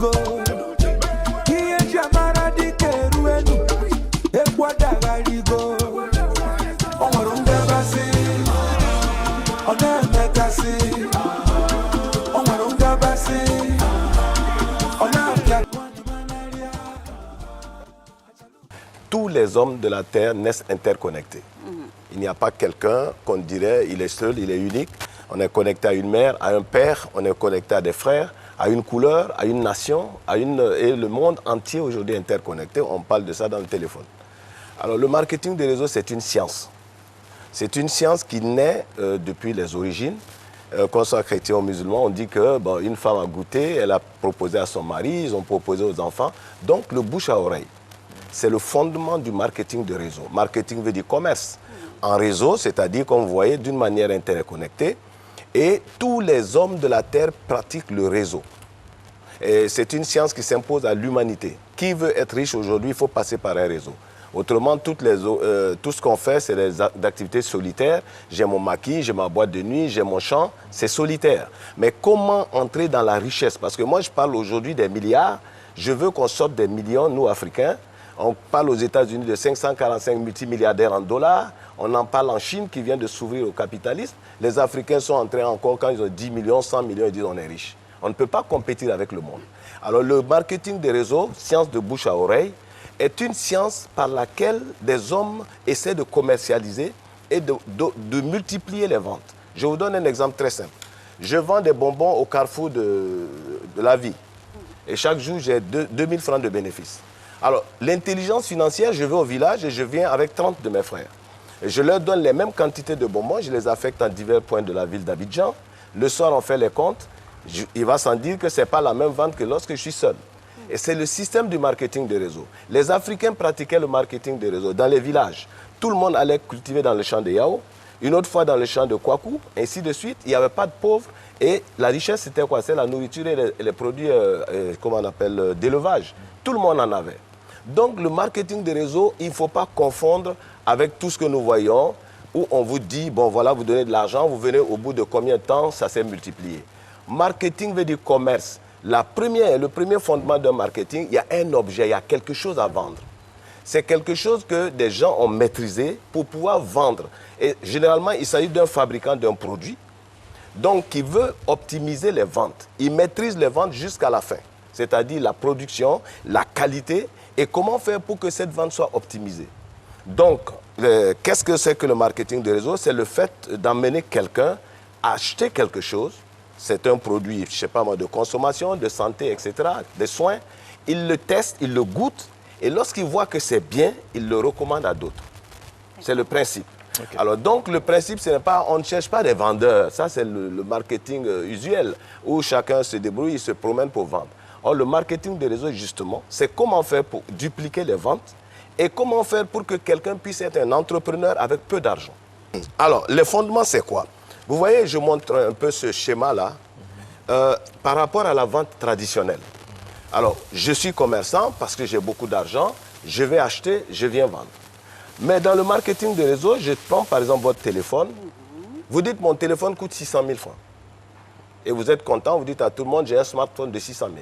Tous les hommes de la Terre naissent interconnectés. Il n'y a pas quelqu'un qu'on dirait il est seul, il est unique. On est connecté à une mère, à un père, on est connecté à des frères, à une couleur, à une nation, et le monde entier aujourd'hui est interconnecté. On parle de ça dans le téléphone. Alors le marketing des réseaux, c'est une science. C'est une science qui naît depuis les origines. Qu'on soit chrétien ou musulman, on dit que une femme a goûté, elle a proposé à son mari, ils ont proposé aux enfants. Donc le bouche à oreille, c'est le fondement du marketing de réseau. Marketing veut dire commerce. En réseau, c'est-à-dire, comme vous voyez, d'une manière interconnectée. Et tous les hommes de la Terre pratiquent le réseau. C'est une science qui s'impose à l'humanité. Qui veut être riche aujourd'hui, il faut passer par un réseau. Autrement, tout ce qu'on fait, c'est des activités solitaires. J'ai mon maquis, j'ai ma boîte de nuit, j'ai mon champ, c'est solitaire. Mais comment entrer dans la richesse? Parce que moi, je parle aujourd'hui des milliards. Je veux qu'on sorte des millions, nous, Africains. On parle aux États-Unis de 545 multimilliardaires en dollars. On en parle en Chine qui vient de s'ouvrir au capitalisme. Les Africains sont entrés encore quand ils ont 10 millions, 100 millions, ils disent on est riche. On ne peut pas compétir avec le monde. Alors le marketing des réseaux, science de bouche à oreille, est une science par laquelle des hommes essaient de commercialiser et de multiplier les ventes. Je vous donne un exemple très simple. Je vends des bonbons au carrefour de la vie. Et chaque jour, j'ai 2000 francs de bénéfices. Alors, l'intelligence financière, je vais au village et je viens avec 30 de mes frères. Et je leur donne les mêmes quantités de bonbons, je les affecte en divers points de la ville d'Abidjan. Le soir, on fait les comptes. Il va sans dire que ce n'est pas la même vente que lorsque je suis seul. Et c'est le système du marketing des réseaux. Les Africains pratiquaient le marketing des réseaux dans les villages. Tout le monde allait cultiver dans le champ de Yao, une autre fois dans le champ de Kwaku, ainsi de suite. Il n'y avait pas de pauvres. Et la richesse, c'était quoi? C'est la nourriture et les produits, comment on appelle, d'élevage. Tout le monde en avait. Donc, le marketing des réseaux, il ne faut pas confondre avec tout ce que nous voyons, où on vous dit, bon voilà, vous donnez de l'argent, vous venez au bout de combien de temps, ça s'est multiplié. Marketing veut dire commerce. Le premier fondement d'un marketing, il y a un objet, il y a quelque chose à vendre. C'est quelque chose que des gens ont maîtrisé pour pouvoir vendre. Et généralement, il s'agit d'un fabricant d'un produit, donc qui veut optimiser les ventes. Il maîtrise les ventes jusqu'à la fin, c'est-à-dire la production, la qualité, et comment faire pour que cette vente soit optimisée. Donc, qu'est-ce que c'est que le marketing de réseau? C'est le fait d'emmener quelqu'un à acheter quelque chose. C'est un produit, je ne sais pas moi, de consommation, de santé, etc., des soins. Il le teste, il le goûte, et lorsqu'il voit que c'est bien, il le recommande à d'autres. C'est le principe. Okay. Alors donc, le principe, ce n'est pas, on ne cherche pas des vendeurs. Ça, c'est le marketing usuel, où chacun se débrouille, il se promène pour vendre. Or, le marketing des réseaux, justement, c'est comment faire pour dupliquer les ventes et comment faire pour que quelqu'un puisse être un entrepreneur avec peu d'argent. Alors, le fondement, c'est quoi? Vous voyez, je montre un peu ce schéma-là par rapport à la vente traditionnelle. Alors, je suis commerçant parce que j'ai beaucoup d'argent, je vais acheter, je viens vendre. Mais dans le marketing de réseau, je prends par exemple votre téléphone, vous dites mon téléphone coûte 600 000 francs. Et vous êtes content, vous dites à tout le monde, j'ai un smartphone de 600 000.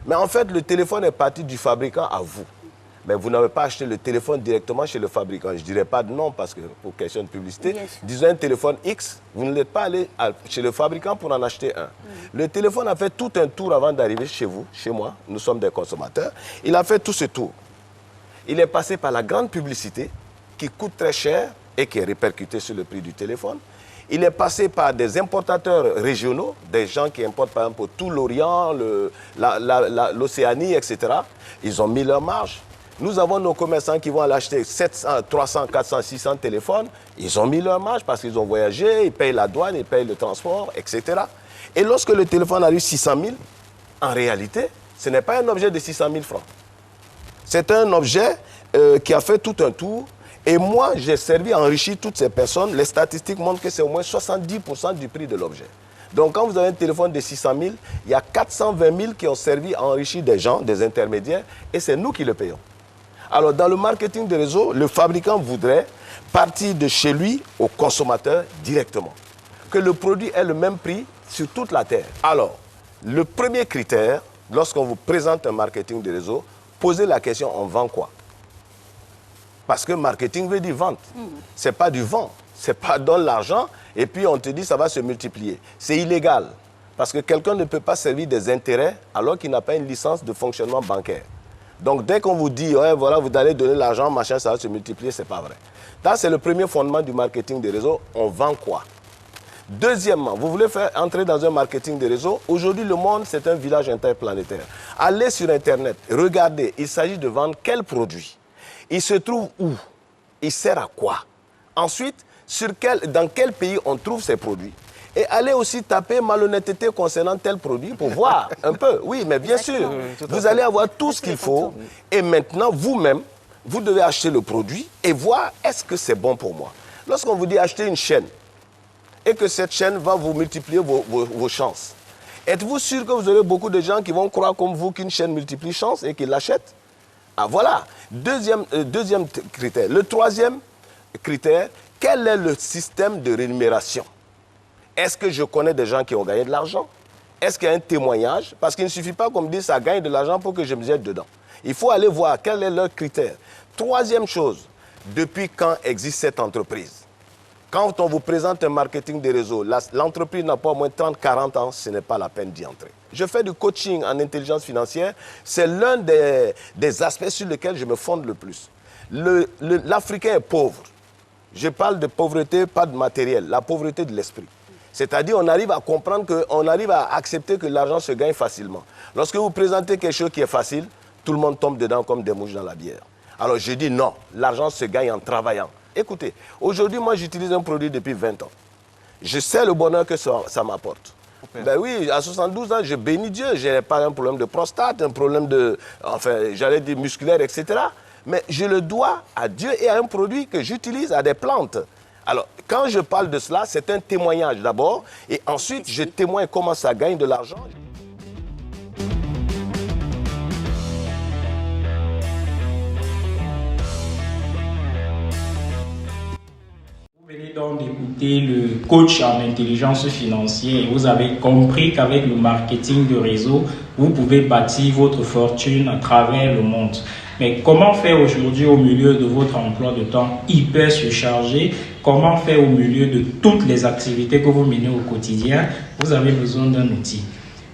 Mais en fait, le téléphone est parti du fabricant à vous. Mais vous n'avez pas acheté le téléphone directement chez le fabricant. Je ne dirais pas de nom parce que pour question de publicité. Yes. Disons un téléphone X, vous ne l'êtes pas allé chez le fabricant pour en acheter un. Le téléphone a fait tout un tour avant d'arriver chez vous, chez moi. Nous sommes des consommateurs. Il a fait tout ce tour. Il est passé par la grande publicité qui coûte très cher et qui est répercutée sur le prix du téléphone. Il est passé par des importateurs régionaux, des gens qui importent par exemple pour tout l'Orient, l'Océanie, etc. Ils ont mis leur marge. Nous avons nos commerçants qui vont aller acheter 700, 300, 400, 600 téléphones. Ils ont mis leur marge parce qu'ils ont voyagé, ils payent la douane, ils payent le transport, etc. Et lorsque le téléphone arrive 600 000, en réalité, ce n'est pas un objet de 600 000 francs. C'est un objet qui a fait tout un tour. Et moi, j'ai servi à enrichir toutes ces personnes. Les statistiques montrent que c'est au moins 70% du prix de l'objet. Donc, quand vous avez un téléphone de 600 000, il y a 420 000 qui ont servi à enrichir des gens, des intermédiaires, et c'est nous qui le payons. Alors, dans le marketing de réseau, le fabricant voudrait partir de chez lui au consommateur directement. Que le produit ait le même prix sur toute la terre. Alors, le premier critère, lorsqu'on vous présente un marketing de réseau, posez la question, on vend quoi? Parce que marketing veut dire vente. Ce n'est pas du vent. Ce n'est pas donne l'argent et puis on te dit ça va se multiplier. C'est illégal. Parce que quelqu'un ne peut pas servir des intérêts alors qu'il n'a pas une licence de fonctionnement bancaire. Donc dès qu'on vous dit, ouais, voilà, vous allez donner l'argent, machin, ça va se multiplier, ce n'est pas vrai. Ça, c'est le premier fondement du marketing de réseau. On vend quoi? Deuxièmement, vous voulez faire entrer dans un marketing de réseau. Aujourd'hui, le monde, c'est un village interplanétaire. Allez sur Internet, regardez, il s'agit de vendre quel produit? Il se trouve où? Il sert à quoi? Ensuite, dans quel pays on trouve ces produits? Et allez aussi taper malhonnêteté concernant tel produit pour voir un peu. Oui, mais bien sûr, vous allez avoir tout ce qu'il faut. Et maintenant, vous-même, vous devez acheter le produit et voir est-ce que c'est bon pour moi. Lorsqu'on vous dit acheter une chaîne et que cette chaîne va vous multiplier vos chances, êtes-vous sûr que vous aurez beaucoup de gens qui vont croire comme vous qu'une chaîne multiplie chances et qu'ils l'achètent? Ah voilà, deuxième critère. Le troisième critère, quel est le système de rémunération? Est-ce que je connais des gens qui ont gagné de l'argent? Est-ce qu'il y a un témoignage? Parce qu'il ne suffit pas qu'on me dise ça gagne de l'argent pour que je me jette dedans. Il faut aller voir quel est leur critère. Troisième chose, depuis quand existe cette entreprise? Quand on vous présente un marketing de réseau, l'entreprise n'a pas au moins 30-40 ans, ce n'est pas la peine d'y entrer. Je fais du coaching en intelligence financière, c'est l'un des aspects sur lesquels je me fonde le plus. L'Africain est pauvre. Je parle de pauvreté, pas de matériel, la pauvreté de l'esprit. C'est-à-dire on arrive à comprendre, on arrive à accepter que l'argent se gagne facilement. Lorsque vous présentez quelque chose qui est facile, tout le monde tombe dedans comme des mouches dans la bière. Alors je dis non, l'argent se gagne en travaillant. Écoutez, aujourd'hui, moi, j'utilise un produit depuis 20 ans. Je sais le bonheur que ça m'apporte. Ben oui, à 72 ans, je bénis Dieu. Je n'ai pas un problème de prostate, un problème de, enfin, j'allais dire musculaire, etc. Mais je le dois à Dieu et à un produit que j'utilise, à des plantes. Alors, quand je parle de cela, c'est un témoignage d'abord. Et ensuite, je témoigne comment ça gagne de l'argent. Donc d'écouter le coach en intelligence financière et vous avez compris qu'avec le marketing de réseau, vous pouvez bâtir votre fortune à travers le monde. Mais comment faire aujourd'hui au milieu de votre emploi de temps hyper surchargé? Comment faire au milieu de toutes les activités que vous menez au quotidien? Vous avez besoin d'un outil.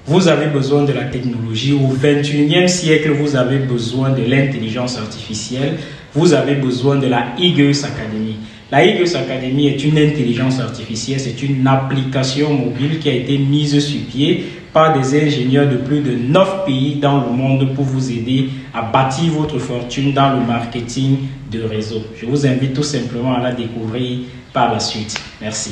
Vous avez besoin de la technologie. Au 21e siècle, vous avez besoin de l'intelligence artificielle. Vous avez besoin de la Eagles Academy. La Eagles Academy est une intelligence artificielle, c'est une application mobile qui a été mise sur pied par des ingénieurs de plus de 9 pays dans le monde pour vous aider à bâtir votre fortune dans le marketing de réseau. Je vous invite tout simplement à la découvrir par la suite. Merci.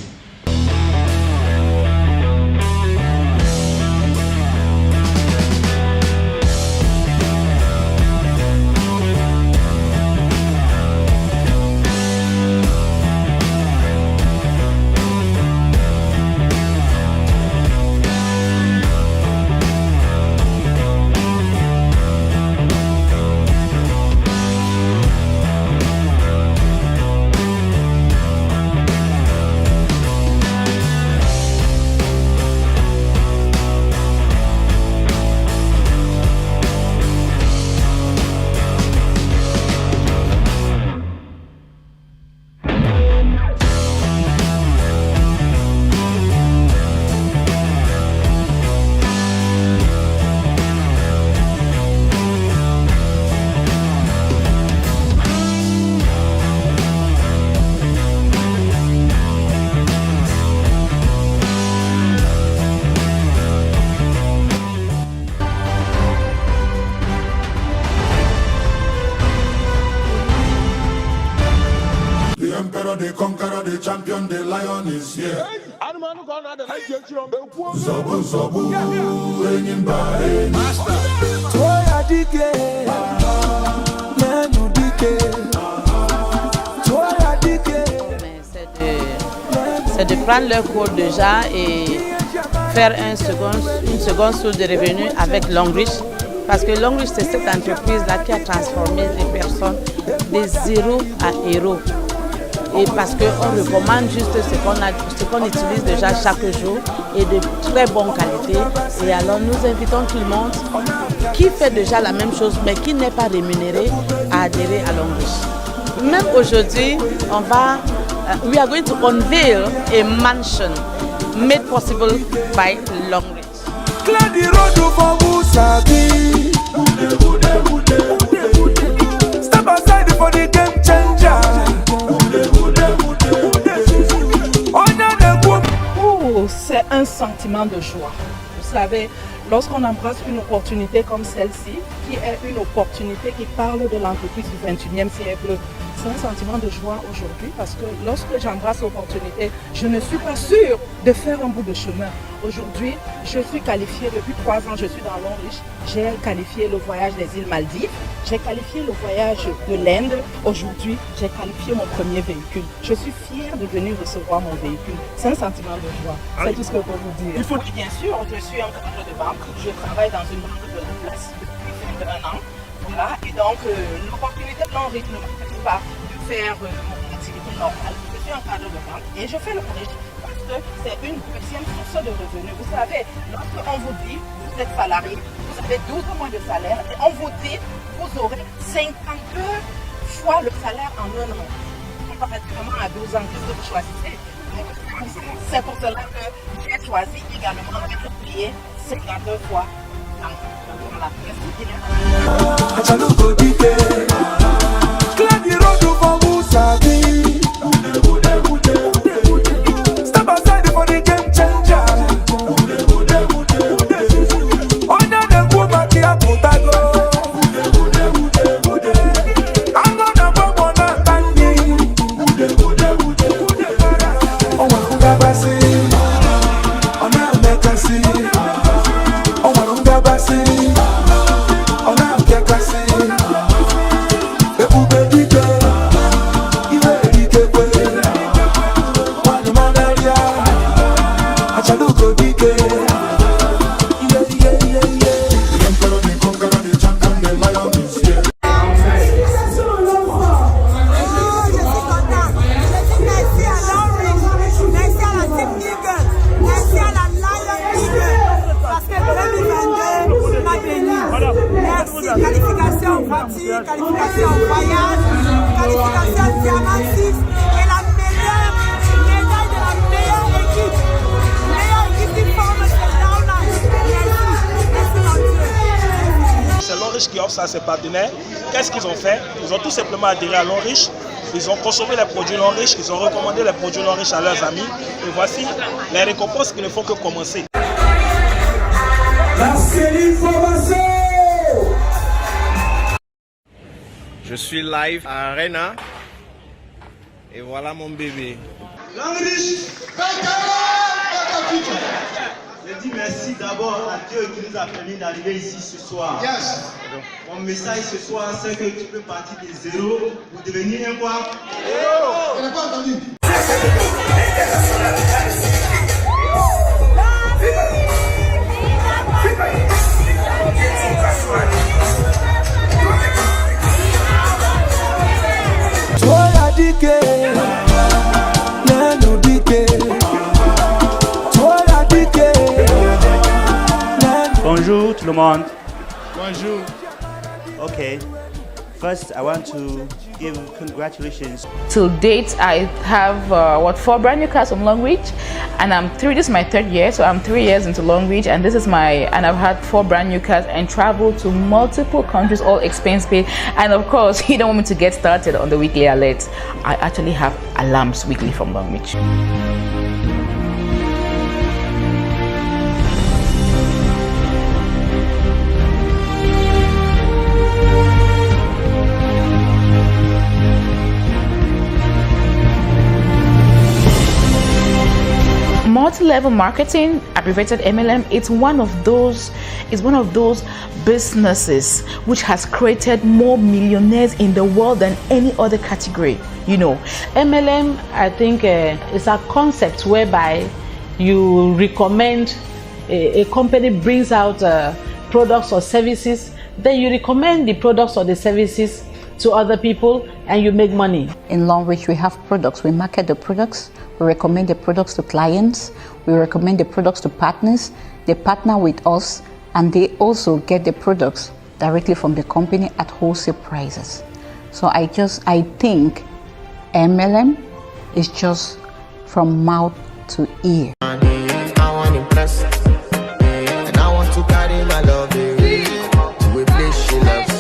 The conqueror, the champion, the lion is here. Zobu, zobu, ringing by Toya dike, Nenu dike, Toya dike. C'est de prendre leur cours déjà et faire une seconde source de revenus avec Longrich. Parce que Longrich, c'est cette entreprise-là qui a transformé les personnes de zéro à héros. et parce qu'on recommande juste ce qu'on utilise déjà chaque jour et de très bonne qualité. Et alors nous invitons tout le monde qui fait déjà la même chose mais qui n'est pas rémunéré à adhérer à Longrich. Même aujourd'hui, we are going to unveil a mansion made possible by Longrich. Step aside for the game changer. C'est un sentiment de joie. Vous savez, lorsqu'on embrasse une opportunité comme celle-ci, qui est une opportunité qui parle de l'entreprise du 21e siècle, c'est un sentiment de joie aujourd'hui parce que lorsque j'embrasse l'opportunité, je ne suis pas sûre de faire un bout de chemin. Aujourd'hui, je suis qualifiée, depuis 3 ans, je suis dans Longrich. J'ai qualifié le voyage des îles Maldives, j'ai qualifié le voyage de l'Inde. Aujourd'hui, j'ai qualifié mon premier véhicule. Je suis fière de venir recevoir mon véhicule. C'est un sentiment de joie. C'est tout ce que je peux vous dire. Bien sûr, je suis un cadre de banque. Je travaille dans une banque de la place depuis 1 an. Voilà. Et donc, l'opportunité de Longrich ne me pas de faire mon activité normale. Je suis un cadre de banque et je fais le Longrich parce que c'est une deuxième source de revenus. Vous savez, lorsqu'on vous dit, vous êtes salarié, vous avez 12 mois de salaire et on vous dit, vous aurez 52 fois le salaire en 1 an. Comparativement à 12 ans, qu'est-ce que vous choisissez? C'est pour cela que j'ai choisi également d'être payé 52 fois. Voilà. Step aside for the game changer. Qualification voiture, qualification voyage, qualification Diamant 6 et la meilleure médaille de la meilleure équipe. Meilleure équipe qui forme ce Downline. Merci mon Dieu. C'est Longrich qui offre ça à ses partenaires. Qu'est-ce qu'ils ont fait? Ils ont tout simplement adhéré à Longrich. Ils ont consommé les produits Longrich, ils ont recommandé les produits Longrich à leurs amis. Et voici les récompenses qui ne font que commencer. La série formation. Je suis live à Arena et voilà mon bébé. Longrich, je dis merci d'abord à Dieu qui nous a permis d'arriver ici ce soir. Yes. Mon message ce soir, c'est que tu peux partir de zéro pour devenir un quoi? Héros. Je n'ai pas entendu. Bonjour tout le monde. Bonjour. Okay. First, I want to give congratulations. Till date, I have 4 brand new cars from Longrich, and this is my 3rd year, so I'm 3 years into Longrich, and I've had 4 brand new cars and traveled to multiple countries, all expense paid. And of course, you don't want me to get started on the weekly alerts. I actually have alarms weekly from Longrich. Multi-level marketing, abbreviated MLM, it's one of those businesses which has created more millionaires in the world than any other category. You know, MLM, I think, is a concept whereby you recommend a company brings out products or services, then you recommend the products or the services to other people and you make money. In Longreach, we have products. We market the products. We recommend the products to clients. We recommend the products to partners. They partner with us and they also get the products directly from the company at wholesale prices. So I think MLM is just from mouth to ear. I want to impress, and I want to carry my love away to a place she loves.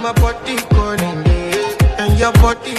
My body calling, and your body